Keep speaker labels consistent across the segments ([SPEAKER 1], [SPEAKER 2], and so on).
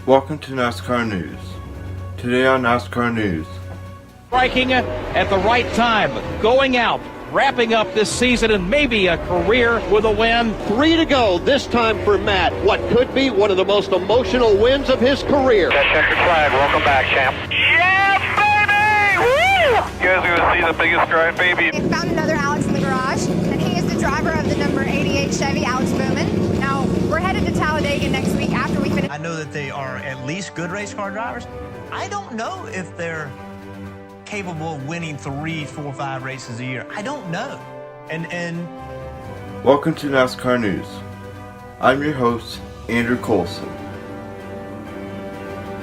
[SPEAKER 1] Welcome to NASCAR News. Today on NASCAR News.
[SPEAKER 2] Striking at the right time, going out, wrapping up this season and maybe a career with a win.
[SPEAKER 3] 3 to go this time for Matt. What could be one of the most emotional wins of his career.
[SPEAKER 4] That checkered flag. Welcome back, champ. Yeah, baby! Woo! You guys are going to see the biggest drive, baby.
[SPEAKER 5] We found another Alex in the garage, and he is the driver of the number 88 Chevy, Alex Bowman. Now, we're headed to Talladega next week after we finish.
[SPEAKER 6] I know that they are at least good race car drivers. I don't know if they're capable of winning 3, 4, 5 races a year. I don't know. And
[SPEAKER 1] Welcome to NASCAR News. I'm your host, Andrew Colson.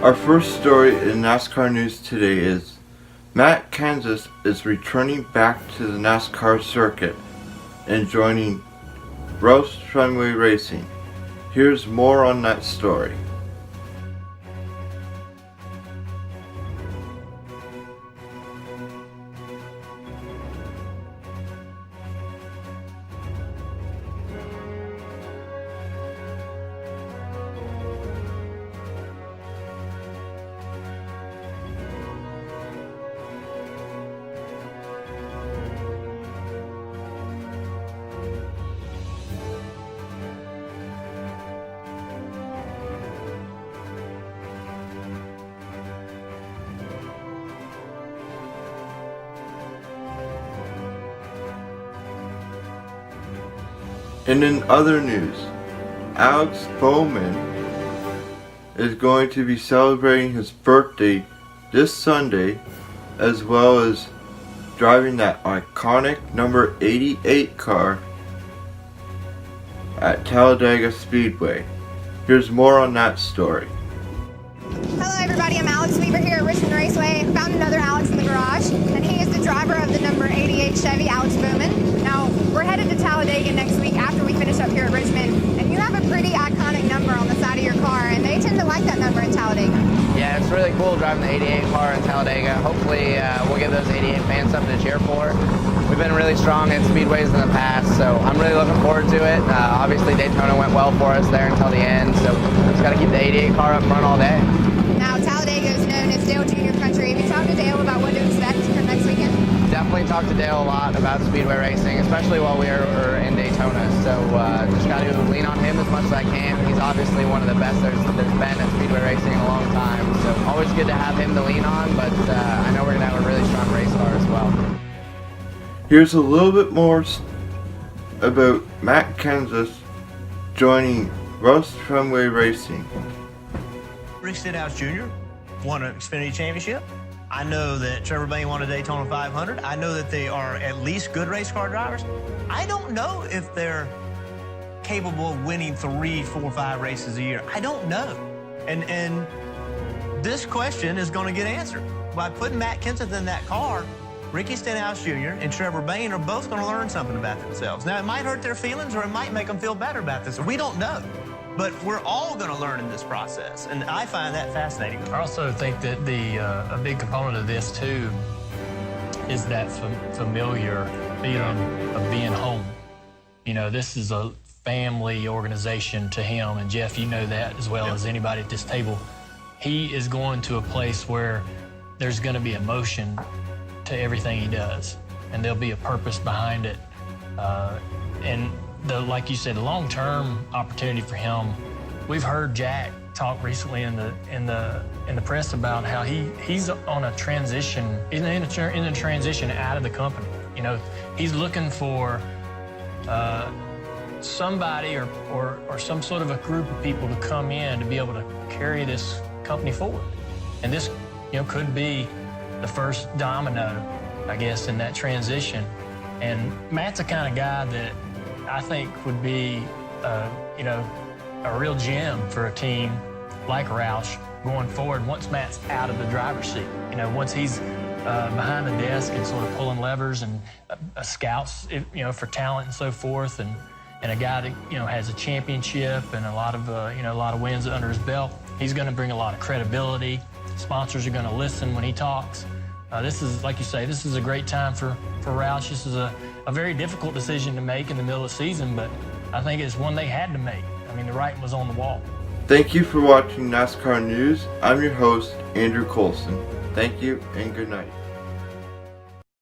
[SPEAKER 1] Our first story in NASCAR News today is Matt Kenseth is returning back to the NASCAR circuit and joining Roush Fenway Racing. Here's more on that story. And in other news, Alex Bowman is going to be celebrating his birthday this Sunday, as well as driving that iconic number 88 car at Talladega Speedway. Here's more on that story.
[SPEAKER 5] Hello, everybody. I'm Alex Weaver here at Richmond Raceway. Found another Alex in the garage, and he is the driver of the number 88 Chevy, Alex Bowman. Now, we're headed to Talladega next week after we finish up here at Richmond, and you have a pretty iconic number on the side of your car, and they tend to like that number in Talladega.
[SPEAKER 7] Yeah, it's really cool driving the 88 car in Talladega. Hopefully, we'll give those 88 fans something to cheer for. We've been really strong in speedways in the past, so I'm really looking forward to it. Obviously, Daytona went well for us there until the end, so just got to keep the 88 car up front all day.
[SPEAKER 5] Now, Talladega is known as Dale Jr. Country. Have you talked to Dale about what to expect for next weekend?
[SPEAKER 7] Definitely talked to Dale a lot about speedway racing, especially while we were in Daytona. So just got to lean on him as much as I can. He's obviously one of the best there's been at speedway racing in a long time. So always good to have him to lean on, but I know we're going to have a really strong race car as well.
[SPEAKER 1] Here's a little bit more about Matt Kenseth joining Roush Fenway Racing.
[SPEAKER 6] Rick Stenhouse Jr. won an Xfinity Championship. I know that Trevor Bayne won a Daytona 500. I know that they are at least good race car drivers. I don't know if they're capable of winning 3, 4, 5 races a year. I don't know. And this question is going to get answered. By putting Matt Kenseth in that car, Ricky Stenhouse Jr. and Trevor Bayne are both going to learn something about themselves. Now, it might hurt their feelings or it might make them feel better about this. We don't know. But we're all going to learn in this process, and I find that fascinating.
[SPEAKER 8] I also think that a big component of this, too, is that familiar feeling of being home. You know, this is a family organization to him, and Jeff, you know that as well as anybody at this table. He is going to a place where there's going to be emotion to everything he does, and there'll be a purpose behind it. And like you said, the long-term opportunity for him. We've heard Jack talk recently in the press about how he's on a transition, in a transition out of the company. You know, he's looking for somebody or some sort of a group of people to come in to be able to carry this company forward. And this, you know, could be the first domino, I guess, in that transition. And Matt's the kind of guy that I think would be, you know, a real gem for a team like Roush going forward once Matt's out of the driver's seat. You know, once he's behind the desk and sort of pulling levers and scouts, you know, for talent and so forth, and a guy that, you know, has a championship and a lot of wins under his belt. He's going to bring a lot of credibility. Sponsors are going to listen when he talks. This is, like you say, this is a great time for Roush. This is a very difficult decision to make in the middle of the season, but I think it's one they had to make. I mean, the writing was on the wall.
[SPEAKER 1] Thank you for watching NASCAR News. I'm your host, Andrew Colson. Thank you and good night.